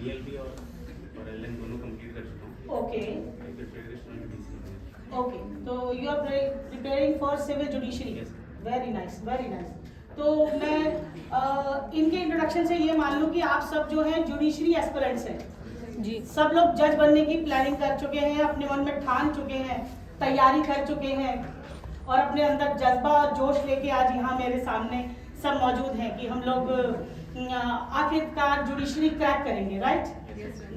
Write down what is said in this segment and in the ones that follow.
BLB और LN दोनों complete कर चुका हूँ। ओके प्रिपरेशन ओके, तो you are preparing for civil judiciary. Very nice, very nice. तो मैं इनके इंट्रोडक्शन से ये मान लूँ कि आप सब जो हैं जुडिशरी एस्पिरेंट्स हैं जी। सब लोग जज बनने की प्लानिंग कर चुके हैं, अपने मन में ठान चुके हैं, तैयारी कर चुके हैं और अपने अंदर जज्बा और जोश लेके आज यहाँ मेरे सामने सब मौजूद हैं कि हम लोग आखिरकार जुडिशरी क्रैक करेंगे। Right,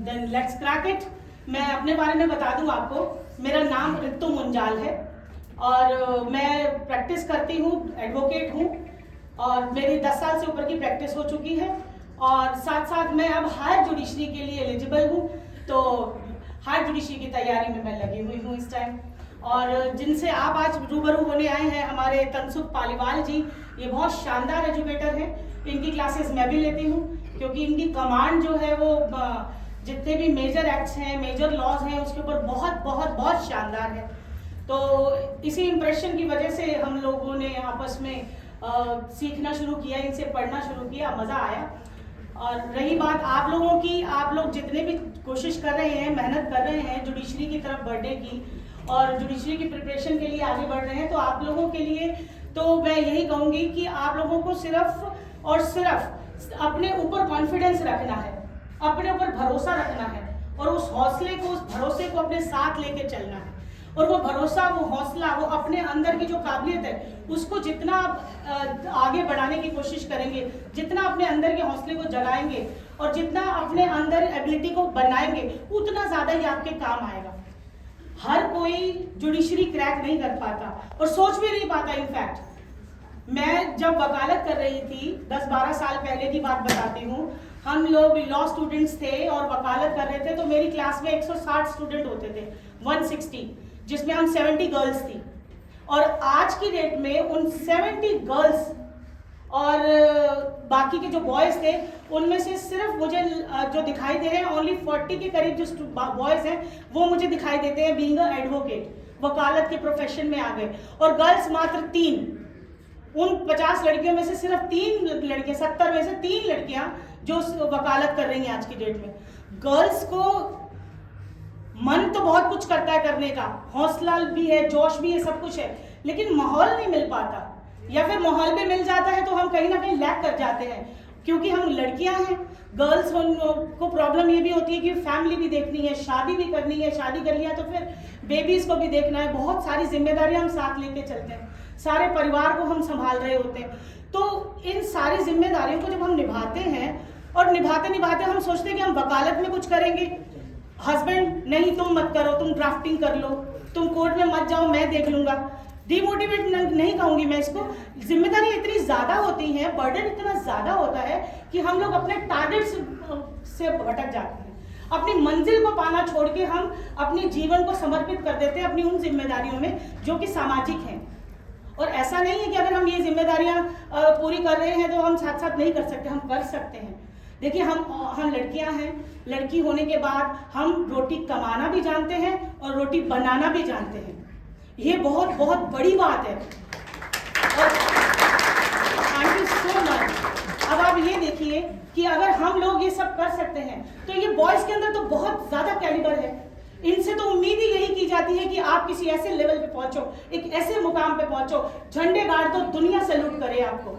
then let's crack it. मैं अपने बारे में बता दूं आपको, मेरा नाम ऋतु मुंजाल है और मैं प्रैक्टिस करती हूँ, एडवोकेट हूँ और मेरी 10 साल से ऊपर की प्रैक्टिस हो चुकी है और साथ साथ मैं अब हायर जुडिशरी के लिए एलिजिबल हूँ। तो हायर जुडिशरी की तैयारी में मैं लगी हुई हूँ इस टाइम। और जिनसे आप आज रूबरू होने आए हैं, हमारे तनसुख पालीवाल जी, ये बहुत शानदार एजुकेटर हैं। इनकी क्लासेस मैं भी लेती हूँ क्योंकि इनकी कमांड जो है वो जितने भी मेजर एक्ट्स हैं, मेजर लॉज हैं, उसके ऊपर बहुत बहुत बहुत शानदार है। तो इसी इम्प्रेशन की वजह से हम लोगों ने आपस में सीखना शुरू किया, इनसे पढ़ना शुरू किया, मज़ा आया। और रही बात आप लोगों की, आप लोग जितने भी कोशिश कर रहे हैं, मेहनत कर रहे हैं जुडिशरी की तरफ बढ़ने की और जुडिशरी की प्रिपरेशन के लिए आगे बढ़ रहे हैं, तो आप लोगों के लिए तो मैं यही कहूँगी कि आप लोगों को सिर्फ और सिर्फ अपने ऊपर कॉन्फिडेंस रखना है, अपने ऊपर भरोसा रखना है और उस हौसले को, उस भरोसे को अपने साथ लेके चलना है। और वो भरोसा, वो हौसला, वो अपने अंदर की जो काबिलियत है उसको जितना आप आगे बढ़ाने की कोशिश करेंगे, जितना अपने अंदर के हौसले को जगाएंगे और जितना अपने अंदर एबिलिटी को बनाएंगे, उतना ज़्यादा ही आपके काम आएगा। हर कोई जुडिशरी क्रैक नहीं कर पाता और सोच भी नहीं पाता। इनफैक्ट मैं जब वकालत कर रही थी, 10-12 साल पहले की बात बताती हूँ, हम लोग लॉ स्टूडेंट्स थे और वकालत कर रहे थे, तो मेरी क्लास में 160 स्टूडेंट होते थे, 160, जिसमें हम 70 गर्ल्स थी। और आज की डेट में उन 70 गर्ल्स और बाकी के जो बॉयज़ थे उनमें से सिर्फ मुझे जो दिखाई दे रहे हैं, ओनली 40 के करीब जो बॉयज़ हैं वो मुझे दिखाई देते हैं बीइंग अ एडवोकेट, वकालत के प्रोफेशन में आ गए। और गर्ल्स मात्र 3, उन 50 लड़कियों में से सिर्फ 3 लड़कियां, 70 में से 3 लड़कियां जो वकालत कर रही हैं आज की डेट में। गर्ल्स को मन तो बहुत कुछ करता है करने का, हौसला भी है, जोश भी है, सब कुछ है, लेकिन माहौल नहीं मिल पाता, या फिर माहौल भी मिल जाता है तो हम कहीं ना कहीं लैक कर जाते हैं क्योंकि हम लड़कियां हैं। गर्ल्स को प्रॉब्लम ये भी होती है कि फैमिली भी देखनी है, शादी भी करनी है, शादी कर लिया तो फिर बेबीज़ को भी देखना है, बहुत सारी जिम्मेदारियां हम साथ लेके चलते हैं, सारे परिवार को हम संभाल रहे होते हैं। तो इन सारी जिम्मेदारियों को जब हम निभाते हैं और निभाते निभाते हम सोचते हैं कि हम वकालत में कुछ करेंगे, हस्बैंड नहीं तुम मत करो, तुम ड्राफ्टिंग कर लो, तुम कोर्ट में मत जाओ, मैं देख लूंगा। डिमोटिवेट नहीं कहूंगी मैं इसको, जिम्मेदारी इतनी ज़्यादा होती है, बर्डन इतना ज़्यादा होता है कि हम लोग अपने टारगेट से भटक जाते हैं, अपनी मंजिल को पाना छोड़ के हम अपने जीवन को समर्पित कर देते हैं अपनी उन जिम्मेदारियों में जो कि सामाजिक हैं। और ऐसा नहीं है कि अगर हम ये जिम्मेदारियां पूरी कर रहे हैं तो हम साथ साथ नहीं कर सकते, हम कर सकते हैं। देखिए हम लड़कियां हैं, लड़की होने के बाद हम रोटी कमाना भी जानते हैं और रोटी बनाना भी जानते हैं, ये बहुत बहुत बड़ी बात है। और थैंक यू सो मच। अब आप ये देखिए कि अगर हम लोग ये सब कर सकते हैं तो ये बॉयज़ के अंदर तो बहुत ज़्यादा कैलिबर है, इनसे तो उम्मीद ही यही की जाती है कि आप किसी ऐसे लेवल पे पहुंचो, एक ऐसे मुकाम पे पहुंचो, झंडे गाड़ दो, दुनिया सैल्यूट करे आपको।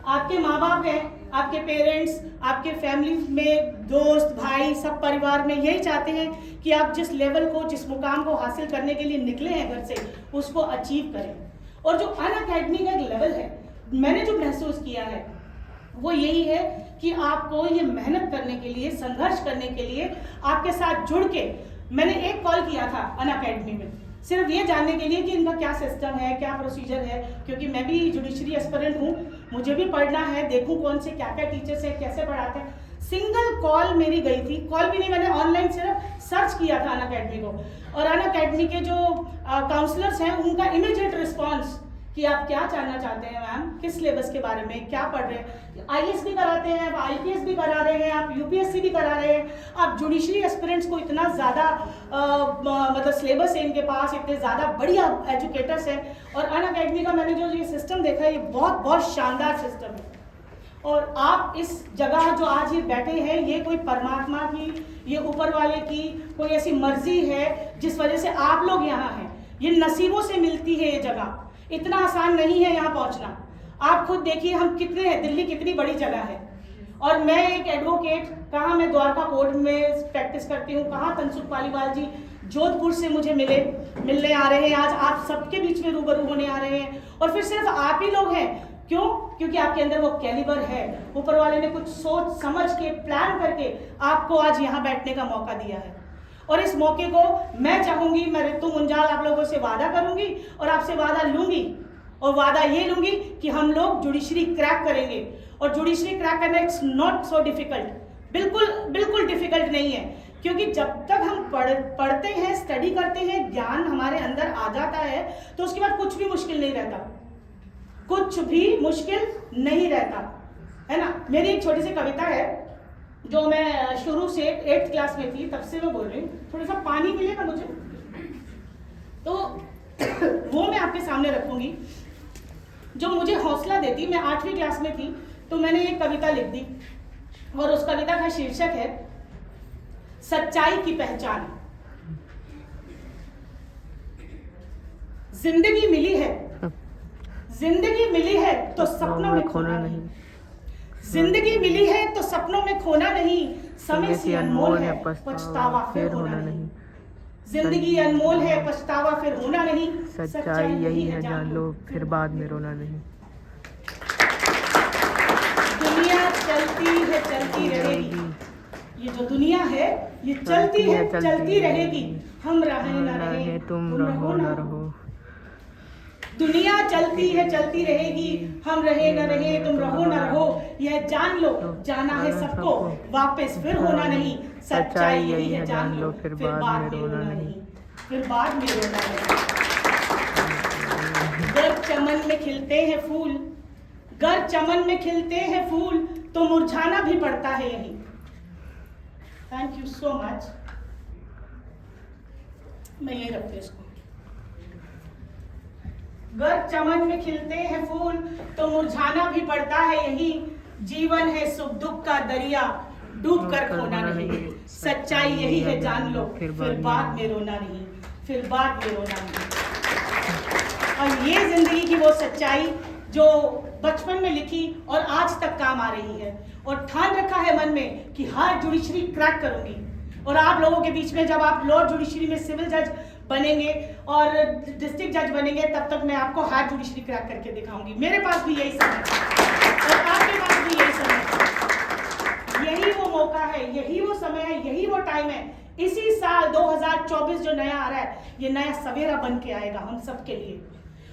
आपके माँ बाप हैं, आपके पेरेंट्स, आपके फैमिली में दोस्त भाई, सब परिवार में यही चाहते हैं कि आप जिस लेवल को, जिस मुकाम को हासिल करने के लिए निकले हैं घर से, उसको अचीव करें। और जो अनअकैडमी का एक लेवल है, मैंने जो महसूस किया है वो यही है कि आपको ये मेहनत करने के लिए, संघर्ष करने के लिए आपके साथ जुड़ के, मैंने एक कॉल किया था अनअकैडमी में सिर्फ ये जानने के लिए कि इनका क्या सिस्टम है, क्या प्रोसीजर है, क्योंकि मैं भी जुडिशरी एस्पिरेंट हूँ, मुझे भी पढ़ना है, देखूँ कौन से क्या क्या टीचर्स हैं, कैसे पढ़ाते हैं। सिंगल कॉल मेरी गई थी, कॉल भी नहीं, मैंने ऑनलाइन सिर्फ सर्च किया था अनअकैडमी को, और अनअकैडमी के जो काउंसलर्स हैं उनका इमीडिएट रिस्पॉन्स कि आप क्या जानना चाहते हैं मैम, किस सिलेबस के बारे में, क्या पढ़ रहे हैं, आईएएस भी कराते हैं आप, आईपीएस भी करा रहे हैं आप, यूपीएससी भी करा रहे हैं आप, जुडिशरी एस्पिरेंट्स को इतना ज़्यादा मतलब सिलेबस है इनके पास, इतने ज़्यादा बढ़िया एजुकेटर्स हैं। और अनअकैडमी का मैंने जो ये सिस्टम देखा है, ये बहुत बहुत शानदार सिस्टम है। और आप इस जगह जो आज ये बैठे हैं, ये कोई परमात्मा की, ये ऊपर वाले की कोई ऐसी मर्जी है जिस वजह से आप लोग यहाँ हैं। ये नसीबों से मिलती है ये जगह, इतना आसान नहीं है यहाँ पहुँचना। आप खुद देखिए हम कितने हैं, दिल्ली कितनी बड़ी जगह है, और मैं एक एडवोकेट, कहाँ मैं द्वारका कोर्ट में प्रैक्टिस करती हूँ, कहाँ तनसुख पालीवाल जी जोधपुर से मुझे मिलने आ रहे हैं, आज आप सबके बीच में रूबरू होने आ रहे हैं, और फिर सिर्फ आप ही लोग हैं। क्यों? क्योंकि आपके अंदर वो कैलिबर है, ऊपर वाले ने कुछ सोच समझ के प्लान करके आपको आज यहाँ बैठने का मौका दिया है। और इस मौके को मैं चाहूंगी, मैं रितु मुंजाल आप लोगों से वादा करूंगी और आपसे वादा लूंगी, और वादा ये लूंगी कि हम लोग जुडिशरी क्रैक करेंगे। और जुडिशरी क्रैक करना इट्स नॉट सो डिफिकल्ट, बिल्कुल डिफिकल्ट नहीं है, क्योंकि जब तक हम पढ़ते हैं, स्टडी करते हैं, ज्ञान हमारे अंदर आ जाता है, तो उसके बाद कुछ भी मुश्किल नहीं रहता, कुछ भी मुश्किल नहीं रहता, है ना। मेरी एक छोटी सी कविता है जो मैं शुरू से 8th क्लास में थी तब से मैं बोल रही हूँ। थोड़ा सा पानी मिलेगा मुझे, तो वो मैं आपके सामने रखूंगी जो मुझे हौसला देती। मैं 8वीं क्लास में थी तो मैंने एक कविता लिख दी, और उस कविता का शीर्षक है सच्चाई की पहचान। जिंदगी मिली है तो सपनों में खोना नहीं, जिंदगी मिली है तो सपनों में खोना नहीं, समय से अनमोल है पछतावा फिर होना नहीं, जिंदगी अनमोल है पछतावा फिर होना नहीं, सच्चाई यही है जान लो फिर बाद में रोना नहीं। दुनिया चलती है चलती रहेगी, ये जो दुनिया है ये चलती है चलती रहेगी, हम रहे न रहे तुम रहो न रहो। दुनिया चलती है चलती रहेगी, हम रहे न रहे तुम रहो न रहो, यह जान लो जाना है सबको वापस फिर होना नहीं, सच्चाई यही है जान लो फिर बाद में रोना नहीं, फिर बाद में रोना नहीं। गर चमन में खिलते हैं फूल, गर चमन में खिलते हैं फूल, तो मुरझाना भी पड़ता है यही। Thank you so much. मैं यही रखती हूँ इसको। गर चमन में खिलते हैं फूल तो मुरझाना भी पड़ता है यही, जीवन है सुख दुख का दरिया डूब कर खोना नहीं, सच्चाई यही है जान लो फिर बाद में रोना नहीं, फिर बाद में रोना नहीं। और ये जिंदगी की वो सच्चाई जो बचपन में लिखी और आज तक काम आ रही है, और ठान रखा है मन में कि हर जुडिशरी क्रैक करूंगी। और आप लोगों के बीच में जब आप लॉ जुडिशरी में सिविल जज बनेंगे और डिस्ट्रिक्ट जज बनेंगे, तब तक मैं आपको हायर जुडिशरी क्रैक करके दिखाऊंगी। मेरे पास भी यही समय है और आपके पास भी यही समय है, यही वो मौका है, यही वो समय है, यही वो टाइम है। इसी साल 2024 जो नया आ रहा है, ये नया सवेरा बन के आएगा हम सब के लिए।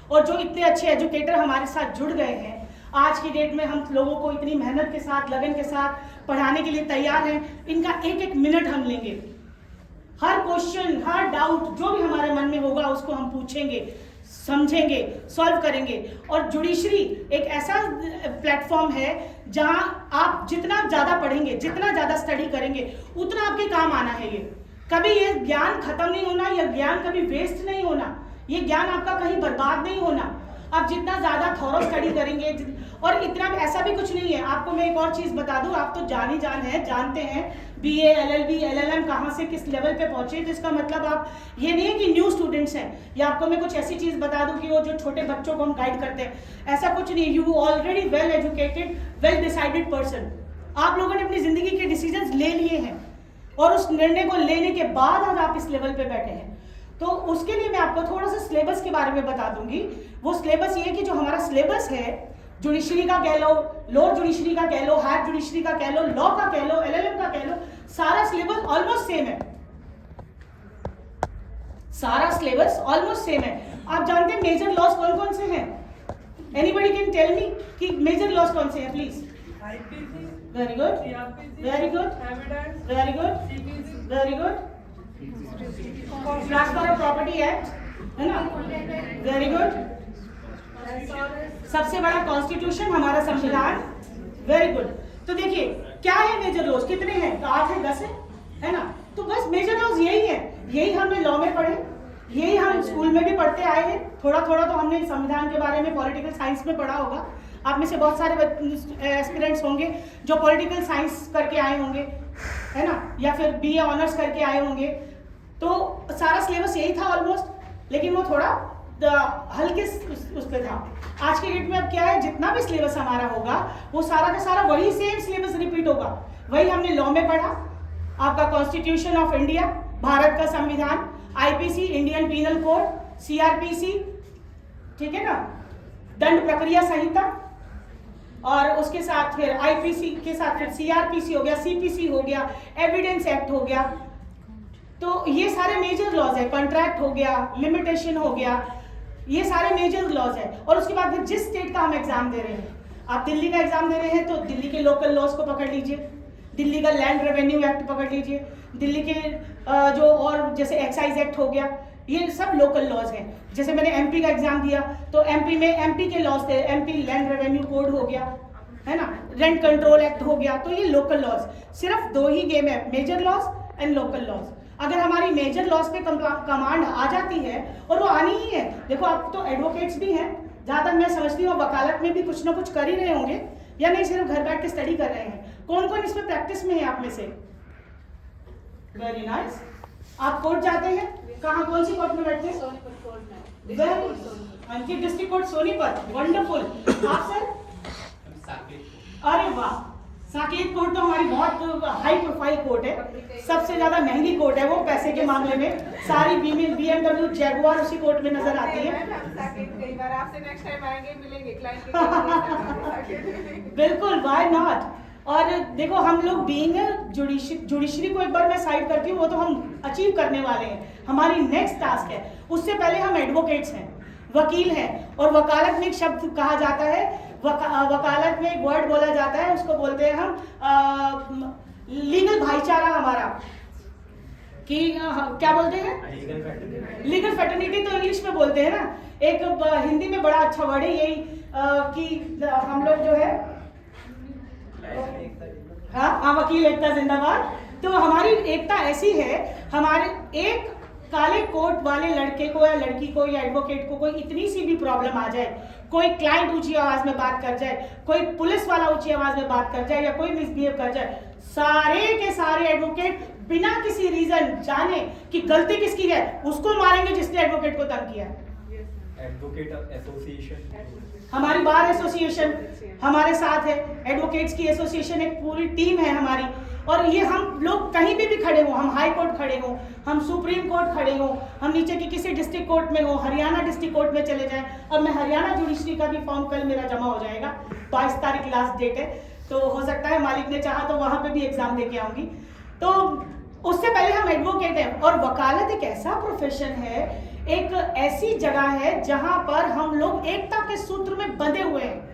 और जो इतने अच्छे एजुकेटर हमारे साथ जुड़ गए हैं आज की डेट में, हम लोगों को इतनी मेहनत के साथ लगन के साथ पढ़ाने के लिए तैयार हैं, इनका एक एक मिनट हम लेंगे। हर क्वेश्चन, हर डाउट जो भी हमारे मन में होगा उसको हम पूछेंगे, समझेंगे, सॉल्व करेंगे। और जुडिशरी एक ऐसा प्लेटफॉर्म है जहां आप जितना ज़्यादा पढ़ेंगे, जितना ज़्यादा स्टडी करेंगे, उतना आपके काम आना है। ये कभी ये ज्ञान खत्म नहीं होना, यह ज्ञान कभी वेस्ट नहीं होना, ये ज्ञान आपका कहीं बर्बाद नहीं होना। आप जितना ज़्यादा थॉरो स्टडी करेंगे, और इतना ऐसा भी कुछ नहीं है। आपको मैं एक और चीज़ बता दूं, आप तो जान ही जान है, जानते हैं BA, LLB, LLM कहाँ से किस लेवल पे पहुंचे, तो इसका मतलब आप ये नहीं है कि न्यू स्टूडेंट्स हैं, या आपको मैं कुछ ऐसी चीज़ बता दूं कि वो जो छोटे बच्चों को हम गाइड करते हैं, ऐसा कुछ नहीं। You already well educated, well decided person. आप लोगों ने अपनी ज़िंदगी के डिसीजंस ले लिए हैं, और उस निर्णय को लेने के बाद आज आप इस लेवल पे बैठे हैं। तो उसके लिए मैं आपको थोड़ा सा सिलेबस के बारे में बता दूंगी। वो सिलेबस ये है कि जो हमारा सिलेबस है, जुडिशरी का कह लो, लोअर जुडिशरी का कह लो, हायर जुडिशरी का कह लो, लॉ का कह लो, LLM का कह लो, सारा सिलेबस ऑलमोस्ट सेम है। सारा सिलेबस ऑलमोस्ट सेम है। आप जानते हैं मेजर लॉज कौन कौन से हैं? एनीबडी कैन टेल मी कि मेजर लॉज कौन से हैं please? Very good, very good, very good, very good. Transfer of property act, है ना? Very good. सबसे बड़ा कॉन्स्टिट्यूशन हमारा संविधान, वेरी गुड। तो देखिए क्या है मेजर लॉज, कितने हैं? 8 है, 10 है ना? तो बस मेजर लॉज यही है, यही हमने लॉ में पढ़े, यही हम स्कूल में भी पढ़ते आए हैं। थोड़ा थोड़ा तो हमने संविधान के बारे में पॉलिटिकल साइंस में पढ़ा होगा। आप में से बहुत सारे एस्पिरेंट्स होंगे जो पॉलिटिकल साइंस करके आए होंगे, है ना, या फिर बीए ऑनर्स करके आए होंगे। तो सारा सिलेबस यही था ऑलमोस्ट, लेकिन वो थोड़ा हल्के उस पे था। आज के डेट में अब क्या है, जितना भी सिलेबस हमारा होगा वो सारा का सारा वही सेम सिलेबस रिपीट होगा। वही हमने लॉ में पढ़ा, आपका कॉन्स्टिट्यूशन ऑफ इंडिया, भारत का संविधान, IPC Indian penal code, CrPC, ठीक है ना, दंड प्रक्रिया संहिता, और उसके साथ फिर आईपीसी के साथ फिर सीआरपीसी हो गया, सीपीसी हो गया, एविडेंस एक्ट हो गया। तो ये सारे मेजर लॉज है, कॉन्ट्रैक्ट हो गया, लिमिटेशन हो गया, ये सारे मेजर लॉज है। और उसके बाद फिर जिस स्टेट का हम एग्जाम दे रहे हैं, आप दिल्ली का एग्जाम दे रहे हैं तो दिल्ली के लोकल लॉज को पकड़ लीजिए, दिल्ली का लैंड रेवेन्यू एक्ट पकड़ लीजिए, दिल्ली के जो और जैसे एक्साइज एक्ट हो गया, ये सब लोकल लॉज हैं। जैसे मैंने एमपी का एग्जाम दिया तो एमपी में एमपी के लॉज थे, एमपी लैंड रेवेन्यू कोड हो गया, है ना, रेंट कंट्रोल एक्ट हो गया। तो ये लोकल लॉज, सिर्फ दो ही गेम है, major laws and local laws. अगर हमारी मेजर लॉज पे कमांड आ जाती है, और वो आनी ही है, देखो आप तो एडवोकेट्स भी हैं, जहाँ तक मैं समझती हूँ वकालत में भी कुछ ना कुछ कर ही रहे होंगे, या नहीं सिर्फ घर बैठ के स्टडी कर रहे हैं। कौन कौन इसमें प्रैक्टिस में है आप में से? Very nice. आप कोर्ट जाते हैं, कहाँ, कौन सी कोर्ट में बैठते हैं? अंकित डिस्ट्रिक्ट कोर्ट सोनीपत, वंडरफुल। आप सर? अरे वाह, साकेत कोर्ट तो हमारी बहुत हाई प्रोफाइल कोर्ट है, सबसे ज्यादा महंगी कोर्ट है वो पैसे के मामले में। सारी BMW जैगुआर उसी कोर्ट में नजर आती है। कई बार आपसे नेक्स्ट टाइम आएंगे, मिलेंगे क्लाइंट के। बिल्कुल, व्हाई नॉट। और देखो हम लोग बीइंग जुडिशरी को एक बार मैं साइड करती हूँ, वो तो हम अचीव करने वाले हैं, हमारी नेक्स्ट टास्क है। उससे पहले हम एडवोकेट्स हैं, वकील हैं, और वकालत में एक शब्द कहा जाता है, वकालत में एक वर्ड बोला जाता है, उसको बोलते हैं हम लीगल भाईचारा हमारा, कि क्या बोलते हैं, लीगल फैटर्निटी तो इंग्लिश में बोलते हैं ना। एक हिंदी में बड़ा अच्छा वर्ड है यही, कि हम लोग जो है, हाँ, वकील एकता जिंदाबाद। तो हमारी एकता ऐसी है, हमारे एक काले कोट वाले लड़के को या लड़की को या एडवोकेट को कोई इतनी सी भी प्रॉब्लम आ जाए, कोई क्लाइंट ऊंची आवाज में बात कर जाए, कोई पुलिस वाला ऊंची आवाज में बात कर जाए, या कोई मिसबिहेव कर जाए, सारे के सारे एडवोकेट बिना किसी रीजन जाने कि गलती किसकी है, उसको मारेंगे जिसने एडवोकेट को तंग किया। एडवोकेट एसोसिएशन, हमारी बार एसोसिएशन हमारे साथ है, एडवोकेट्स की एसोसिएशन एक पूरी टीम है हमारी। और ये हम लोग कहीं भी खड़े हो, हम हाई कोर्ट खड़े हो, हम सुप्रीम कोर्ट खड़े हो, हम नीचे की किसी डिस्ट्रिक्ट कोर्ट में हो, हरियाणा डिस्ट्रिक्ट कोर्ट में चले जाएं। अब मैं हरियाणा जुडिशरी का भी फॉर्म कल मेरा जमा हो जाएगा, 22 तारीख लास्ट डेट है, तो हो सकता है मालिक ने चाहा तो वहां पे भी एग्जाम दे के आऊंगी। तो उससे पहले हम एडवोकेट हैं। और वकालत एक ऐसा प्रोफेशन है, एक ऐसी जगह है जहां पर हम लोग एकता के सूत्र में बंधे हुए हैं।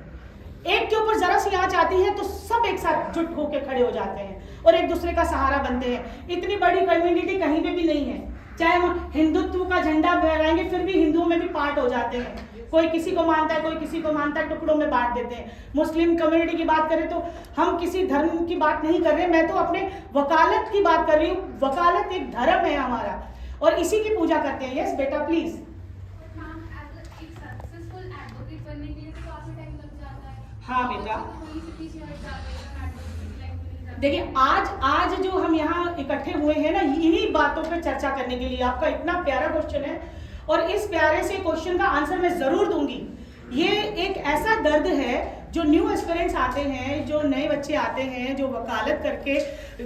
एक के ऊपर जरा सी आंच आती है तो सब एक साथ जुट होकर खड़े हो जाते हैं और एक दूसरे का सहारा बनते हैं। इतनी बड़ी कम्युनिटी कहीं पे भी नहीं है। चाहे हम हिंदुत्व का झंडा फहराएंगे फिर भी हिंदुओं में भी पार्ट हो जाते हैं, कोई किसी को मानता है, कोई किसी को मानता है, टुकड़ों में बांट देते हैं। मुस्लिम कम्युनिटी की बात करें तो हम किसी धर्म की बात नहीं कर रहे, मैं तो अपने वकालत की बात कर रही हूँ। वकालत एक धर्म है हमारा और इसी की पूजा करते हैं। यस बेटा प्लीज। हाँ बेटा, देखिए आज जो हम यहाँ इकट्ठे हुए हैं ना, इन्हीं बातों पे चर्चा करने के लिए। आपका इतना प्यारा क्वेश्चन है और इस प्यारे से क्वेश्चन का आंसर मैं जरूर दूंगी। ये एक ऐसा दर्द है जो न्यू एस्पिरेंट्स आते हैं, जो नए बच्चे आते हैं, जो वकालत करके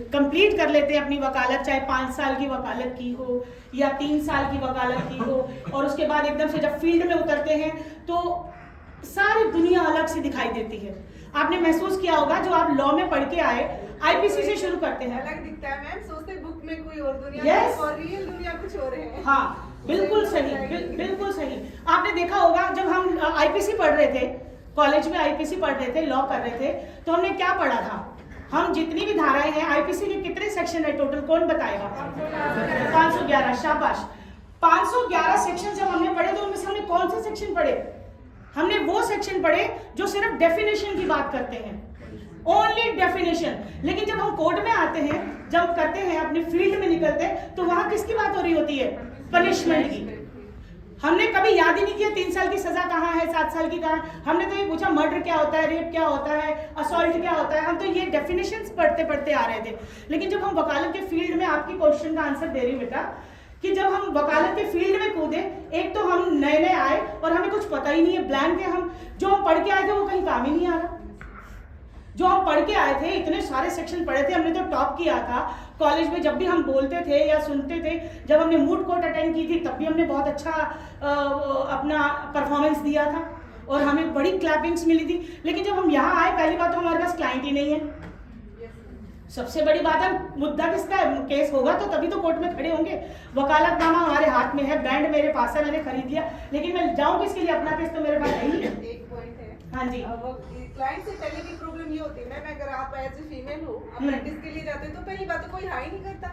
कंप्लीट कर लेते हैं अपनी वकालत, चाहे 5 साल की वकालत की हो या 3 साल की वकालत की हो, और उसके बाद एकदम से जब फील्ड में उतरते हैं तो सारी दुनिया अलग से दिखाई देती है। आपने महसूस किया होगा, जो आप लॉ में पढ़ के आए, आईपीसी से शुरू करते हैं, अलग दिखता है मैम, सोचते बुक में कोई और दुनिया Yes. और रियल दुनिया कुछ और है। हाँ बिल्कुल सही, बिल्कुल सही। आपने देखा होगा जब हम आईपीसी पढ़ रहे थे, कॉलेज में आईपीसी पढ़ रहे थे, लॉ कर रहे थे, तो हमने क्या पढ़ा था? हम जितनी भी धाराएं हैं, आईपीसी के कितने सेक्शन है टोटल, कौन बताएगा? 511। शाबाश। 511 सेक्शन जब हमने पढ़े तो उनमें से हमने कौन से सेक्शन पढ़े? हमने वो सेक्शन पढ़े जो सिर्फ डेफिनेशन की बात करते हैं, ओनली डेफिनेशन। लेकिन जब हम कोर्ट में आते हैं, जब करते हैं, अपने फील्ड में निकलते हैं, तो वहां किसकी बात हो रही होती है? पनिशमेंट की। हमने कभी याद ही नहीं किया 3 साल की सजा कहाँ है, 7 साल की कहाँ। हमने तो ये पूछा मर्डर क्या होता है, रेप क्या होता है, असॉल्ट क्या होता है। हम तो ये डेफिनेशंस पढ़ते पढ़ते आ रहे थे। लेकिन जब हम वकालत के फील्ड में, आपकी क्वेश्चन का आंसर दे रही बेटा, कि जब हम वकालत के फील्ड में कूदे, एक तो हम नए नए आए और हमें कुछ पता ही नहीं है, ब्लैंक है हम। जो हम पढ़ के आए थे वो कहीं काम ही नहीं आ रहा। जो हम पढ़ के आए थे, इतने सारे सेक्शन पढ़े थे, हमने तो टॉप किया था कॉलेज में। जब भी हम बोलते थे या सुनते थे, जब हमने मूड कोर्ट अटेंड की थी तब भी हमने बहुत अच्छा अपना परफॉर्मेंस दिया था और हमें बड़ी क्लैपिंग्स मिली थी। लेकिन जब हम यहाँ आए, पहली बात तो हमारे पास क्लाइंट ही नहीं है। सबसे बड़ी बात है, मुद्दा किसका है, केस होगा तो तभी तो कोर्ट में खड़े होंगे। वकालतनामा हमारे हाथ में है, बैंड मेरे पास है, मैंने खरीद लिया, लेकिन मैं जाऊँ किसके लिए, अपना केस तो मेरे पास है ही। एक पॉइंट है, हाँ जी, क्लाइंट से पहले की प्रॉब्लम ये होती है मैम, अगर आप एज ए फीमेल हो, आप प्रैक्टिस के लिए जाते हो तो पहली बात तो कोई हाई नहीं करता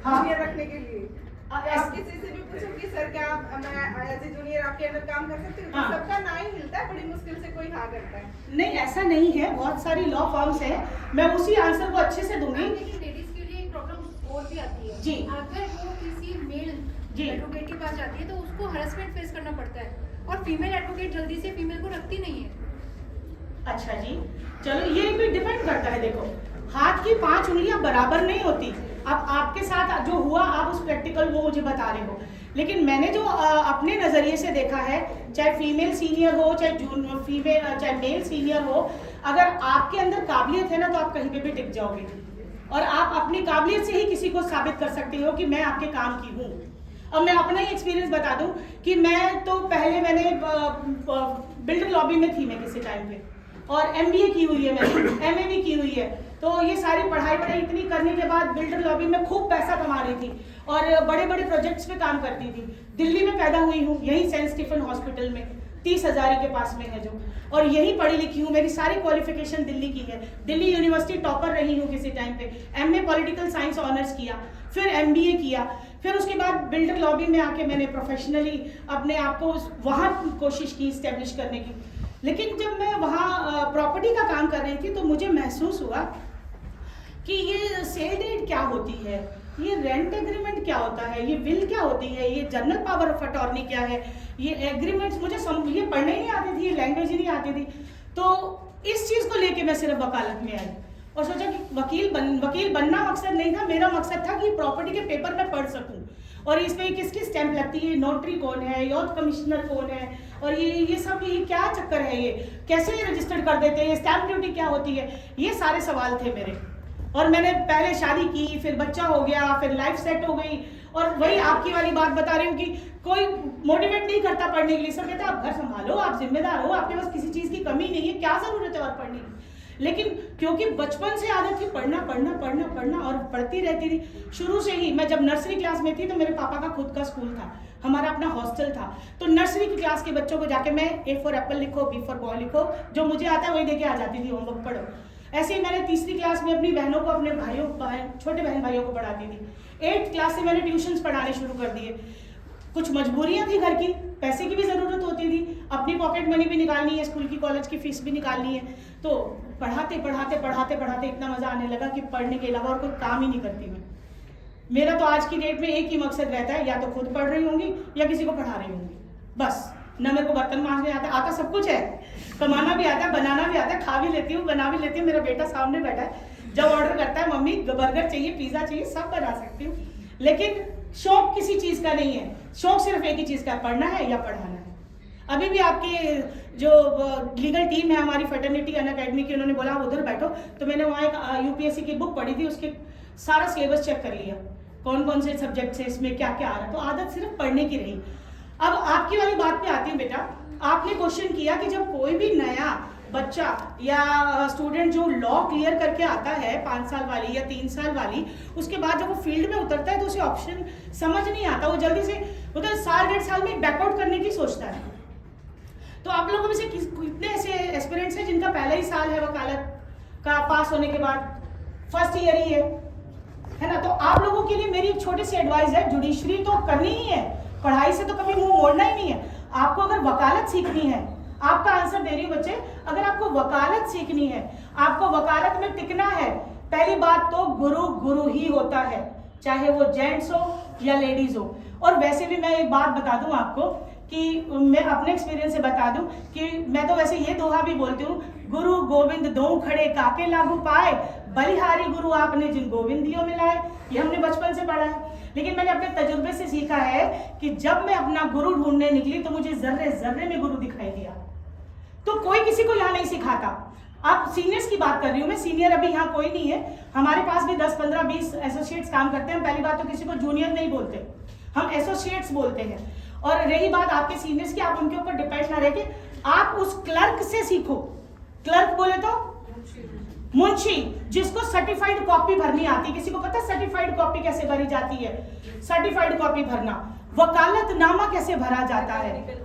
जूनियर रखने के लिए। आप किसी से भी पूछो कि सर क्या मैं एज ए जूनियर आपके अंदर काम कर सकती हूँ, तो सबका ना ही मिलता है, बड़ी मुश्किल से कोई हाँ करता है। नहीं ऐसा नहीं है, बहुत सारी लॉ फर्म्स हैं, मैं उसी आंसर को अच्छे से दूंगी। लेकिन लेडीज के लिए एक प्रॉब्लम और भी आती है जी। अगर वो किसी मेल जी। एडवोकेट के पास जाती है तो उसको हरासमेंट फेस करना पड़ता है, और फीमेल एडवोकेट जल्दी से फीमेल को रखती नहीं है। अच्छा जी, चलो ये भी डिपेंड करता है। देखो, हाथ की 5 उंगलियां बराबर नहीं होती। अब आपके साथ जो हुआ, आप उस प्रैक्टिकल वो मुझे बता रहे हो, लेकिन मैंने जो अपने नज़रिए से देखा है, चाहे फीमेल सीनियर हो, चाहे मेल सीनियर हो, अगर आपके अंदर काबिलियत है ना तो आप कहीं पे भी टिक जाओगे और आप अपनी काबिलियत से ही किसी को साबित कर सकते हो कि मैं आपके काम की हूँ। अब मैं अपना ही एक्सपीरियंस बता दूं कि मैं तो पहले मैंने बिल्डर लॉबी में थी मैं किसी टाइम पे, और MBA की हुई है, मैंने MA भी की हुई है। तो ये सारी पढ़ाई इतनी करने के बाद बिल्डर लॉबी में खूब पैसा कमा रही थी और बड़े बड़े प्रोजेक्ट्स पे काम करती थी। दिल्ली में पैदा हुई हूँ, यही सेंट स्टीफन हॉस्पिटल में, 30 हज़ारी के पास में है जो, और यही पढ़ी लिखी हूँ। मेरी सारी क्वालिफिकेशन दिल्ली की है, दिल्ली यूनिवर्सिटी टॉपर रही हूँ किसी टाइम पे। MA पॉलिटिकल साइंस ऑनर्स किया, फिर MBA किया, फिर उसके बाद बिल्डर लॉबी में आके मैंने प्रोफेशनली अपने आप को वहाँ कोशिश की इस्टेब्लिश करने की। लेकिन जब मैं वहाँ प्रॉपर्टी का काम कर रही थी तो मुझे महसूस हुआ कि ये सेल डीड क्या होती है, ये रेंट एग्रीमेंट क्या होता है, ये विल क्या होती है, ये जनरल पावर ऑफ अटॉर्नी क्या है, ये एग्रीमेंट्स मुझे ये पढ़ने ही नहीं आती थी, ये लैंग्वेज ही नहीं आती थी। तो इस चीज़ को लेके मैं सिर्फ वकालत में आई और सोचा कि वकील बनना मकसद नहीं था। मेरा मकसद था कि प्रॉपर्टी के पेपर में पढ़ सकूं और इसमें किसकी स्टैंप लगती है, नोटरी कौन है, यॉर्थ कमिश्नर कौन है, और ये सब ये क्या चक्कर है, ये कैसे रजिस्टर्ड कर देते हैं, स्टैंप ड्यूटी क्या होती है, ये सारे सवाल थे मेरे। और मैंने पहले शादी की, फिर बच्चा हो गया, फिर लाइफ सेट हो गई, और वही आपकी वाली बात बता रही हूँ कि कोई मोटिवेट नहीं करता पढ़ने के लिए। सब कहते हैं आप घर संभालो, आप जिम्मेदार हो, आपके पास किसी चीज़ की कमी नहीं है, क्या ज़रूरत है और पढ़ने की। लेकिन क्योंकि बचपन से आदत थी पढ़ना पढ़ना पढ़ना पढ़ना और पढ़ती रहती थी शुरू से ही। मैं जब नर्सरी क्लास में थी तो मेरे पापा का खुद का स्कूल था, हमारा अपना हॉस्टल था। तो नर्सरी की क्लास के बच्चों को जाके मैं A फॉर एप्पल लिखो, B फॉर बॉय लिखो, जो मुझे आता है वही देके आ जाती थी, होमवर्क पढ़ो। ऐसे ही मैंने तीसरी क्लास में अपनी बहनों को, अपने भाइयों छोटे बहन भाइयों को पढ़ाती थी। 8th क्लास से मैंने ट्यूशन्स पढ़ाने शुरू कर दिए। कुछ मजबूरियां थी घर की, पैसे की भी ज़रूरत होती थी, अपनी पॉकेट मनी भी निकालनी है, स्कूल की कॉलेज की फीस भी निकालनी है। तो पढ़ाते पढ़ाते पढ़ाते पढ़ाते इतना मज़ा आने लगा कि पढ़ने के अलावा और कोई काम ही नहीं करती मैं। मेरा तो आज की डेट में एक ही मकसद रहता है, या तो खुद पढ़ रही होंगी या किसी को पढ़ा रही होंगी, बस। न मेरे को बर्तन मांजने आता सब कुछ है, कमाना भी आता है, बनाना भी आता है, खा भी लेती हूँ, बना भी लेती हूँ। मेरा बेटा सामने बैठा है, जब ऑर्डर करता है मम्मी बर्गर चाहिए, पिज़्ज़ा चाहिए, सब बना सकती हूँ। लेकिन शौक किसी चीज़ का नहीं है, शौक सिर्फ एक ही चीज़ का, पढ़ना है या पढ़ाना है। अभी भी आपके जो लीगल टीम है हमारी फर्टर्निटी अनअकैडमी की, उन्होंने बोला आप उधर बैठो, तो मैंने वहाँ एक UPSC की बुक पढ़ी थी, उसके सारा सिलेबस चेक कर लिया, कौन कौन से सब्जेक्ट्स है, इसमें क्या क्या आ रहा है। तो आदत सिर्फ पढ़ने की रही। अब आपकी वाली बात पे आती हूँ बेटा, आपने क्वेश्चन किया कि जब कोई भी नया बच्चा या स्टूडेंट जो लॉ क्लियर करके आता है 5 साल वाली या 3 साल वाली, उसके बाद जब वो फील्ड में उतरता है तो उसे ऑप्शन समझ नहीं आता, वो जल्दी से मतलब साल 1.5 साल में बैकआउट करने की सोचता है। तो आप लोगों में से कितने ऐसे एस्पिरेंट्स हैं जिनका पहला ही साल है वकालत का पास होने के बाद, फर्स्ट ईयर ही है ना? तो आप लोगों के लिए मेरी एक छोटी सी एडवाइस है, जुडिशरी तो करनी ही है, पढ़ाई से तो कभी मुंह मोड़ना ही नहीं है। आपको अगर वकालत सीखनी है, आपका आंसर दे रही हूँ बच्चे, अगर आपको वकालत सीखनी है, आपको वकालत में टिकना है, पहली बात तो गुरु गुरु ही होता है, चाहे वो जेंट्स हो या लेडीज हो। और वैसे भी मैं एक बात बता दूं आपको कि मैं अपने एक्सपीरियंस से बता दूं कि मैं तो वैसे ये दोहा भी बोलती हूँ, गुरु गोविंद दो खड़े काके लागू पाए, बलिहारी गुरु आपने जिन गोविंदियों में लाए। ये हमने बचपन से पढ़ा है, लेकिन मैंने अपने तजुर्बे से सीखा है कि जब मैं अपना गुरु ढूंढने निकली तो मुझे जर्रे जर्रे में गुरु दिखाई दिया। तो कोई किसी को यहाँ नहीं सिखाता। आप सीनियर्स की बात कर रही हूँ मैं, सीनियर अभी यहाँ कोई नहीं है, हमारे पास भी 10, 15, 20 एसोसिएट्स काम करते हैं। हम पहली बात तो किसी को जूनियर नहीं बोलते, हम एसोसिएट्स बोलते हैं। और रही बात आपके सीनियर्स की, आप उनके ऊपर डिपेंड ना रहे कि आप उस क्लर्क से सीखो। क्लर्क बोले तो मुंशी, जिसको सर्टिफाइड कॉपी भरनी आती है। किसी को पता है सर्टिफाइड कॉपी कैसे भरी जाती है? सर्टिफाइड कॉपी भरना, वकालतनामा कैसे भरा जाता है,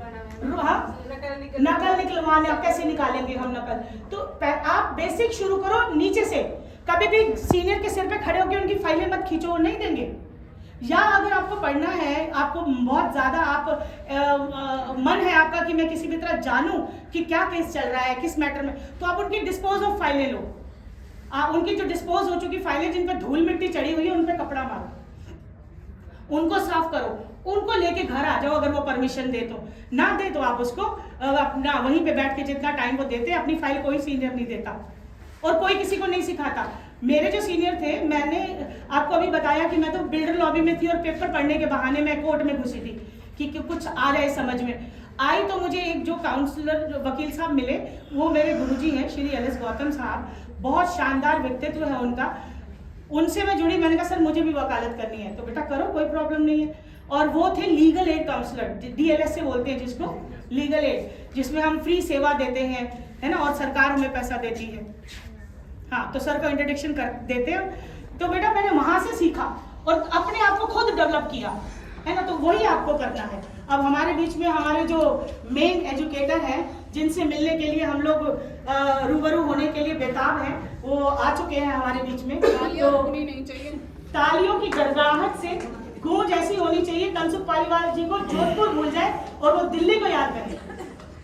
नकल निकलवाने, आप कैसे निकालेंगे हम नकल? तो आप बेसिक शुरू करो नीचे से। कभी भी सीनियर के सिर पे खड़े होकर उनकी फाइलें मत खींचो, नहीं देंगे। या अगर आपको पढ़ना है, आपको बहुत ज्यादा मन है आपका कि मैं किसी भी तरह जानूं कि क्या केस चल रहा है, किस मैटर में, तो आप उनकी डिस्पोज ऑफ फाइलें लो। आप उनकी जो डिस्पोज हो चुकी फाइलें, जिन पर धूल मिट्टी चढ़ी हुई है, उन पर कपड़ा मारो, उनको साफ करो, उनको लेके घर आ जाओ। अगर वो परमिशन दे तो, ना दे तो आप उसको अपना वहीं पे बैठ के जितना टाइम वो देते हैं, अपनी फाइल कोई सीनियर नहीं देता और कोई किसी को नहीं सिखाता। मेरे जो सीनियर थे, मैंने आपको अभी बताया कि मैं तो बिल्डर लॉबी में थी और पेपर पढ़ने के बहाने मैं कोर्ट में घुसी थी कि कुछ आ जाए समझ में आई। तो मुझे एक जो काउंसलर वकील साहब मिले, वो मेरे गुरुजी हैं, श्री एल.एस. गौतम साहब, बहुत शानदार व्यक्तित्व है उनका। उनसे मैं जुड़ी, मैंने कहा सर मुझे भी वकालत करनी है, तो बेटा करो, कोई प्रॉब्लम नहीं है। और वो थे लीगल एड काउंसलर, DLS से बोलते हैं जिसको, लीगल एड, जिसमें हम फ्री सेवा देते हैं, है ना, और सरकार हमें पैसा देती है। हाँ, तो सर को इंट्रोडक्शन कर देते हैं। तो बेटा मैंने वहां से सीखा और अपने आप को खुद डेवलप किया, है ना, तो वही आपको करना है। अब हमारे बीच में हमारे जो मेन एजुकेटर हैं, जिनसे मिलने के लिए हम लोग रूबरू होने के लिए बेताब हैं, वो आ चुके हैं हमारे बीच में। तो तालियों की गड़गड़ाहट से गूंज ऐसी होनी चाहिए, तनसुख पालीवाल जी को जोधपुर भूल जाए और वो दिल्ली को याद करें,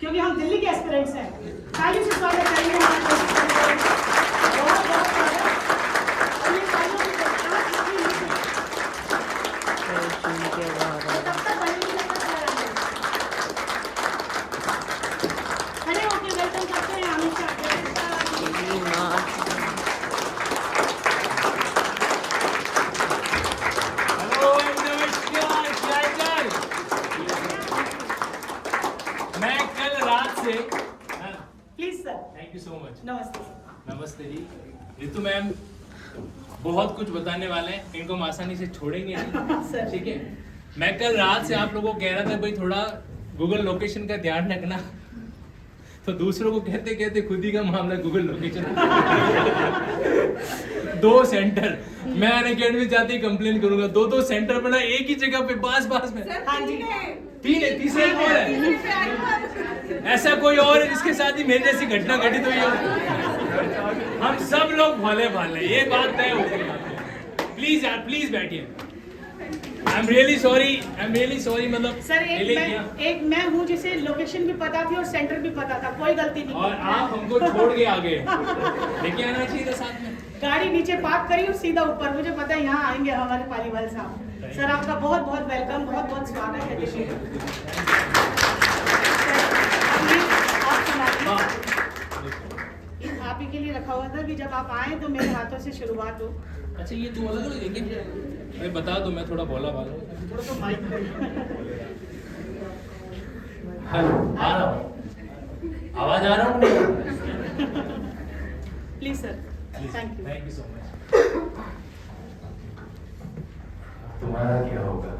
क्योंकि हम दिल्ली के एस्पिरेंट्स हैं। तालियों से स्वागत करेंगे नमस्ते जी। रितु मैम बहुत कुछ बताने वाले हैं, इनको हम आसानी से छोड़ेंगे नहीं, ठीक है। मैं कल रात से आप लोगों को कह रहा था भाई थोड़ा गूगल लोकेशन का ध्यान रखना, तो दूसरों को कहते कहते खुद ही का मामला गूगल लोकेशन। 2 सेंटर, मैं अनअकैडमी जाते ही कंप्लेन करूंगा, 2 सेंटर बना एक ही जगह पे पास में। हाँ जी, 3 है, तीसरा एक और है। ऐसा कोई और है जिसके साथ ही मेरी जैसी घटना घटित हुई हो? हम सब लोग भोले भाले, ये बात तय हो गई। प्लीज यार, प्लीज बैठिए। आई एम रियली सॉरी, मतलब सर एक मैं हूँ जिसे लोकेशन भी पता थी और सेंटर भी पता था, कोई गलती नहीं। और आप हमको छोड़ के आ गए, लेके आना चाहिए था साथ में। गाड़ी नीचे पार्क करी और सीधा ऊपर, मुझे पता है यहाँ आएंगे हमारे पालीवाल साहब। सर आपका बहुत बहुत वेलकम, बहुत बहुत स्वागत है दिल्ली में। आप ही के लिए रखा हुआ था कि जब आप आए तो मेरे हाथों से शुरुआत हो। अच्छा, ये तू अलग अलग है क्या? मैं बता दो, मैं थोड़ा भोला भाला हूँ। थोड़ा तो माइक आ रहा हूँ, आवाज आ रहा हूँ। Please sir, thank you so much. तुम्हारा क्या होगा?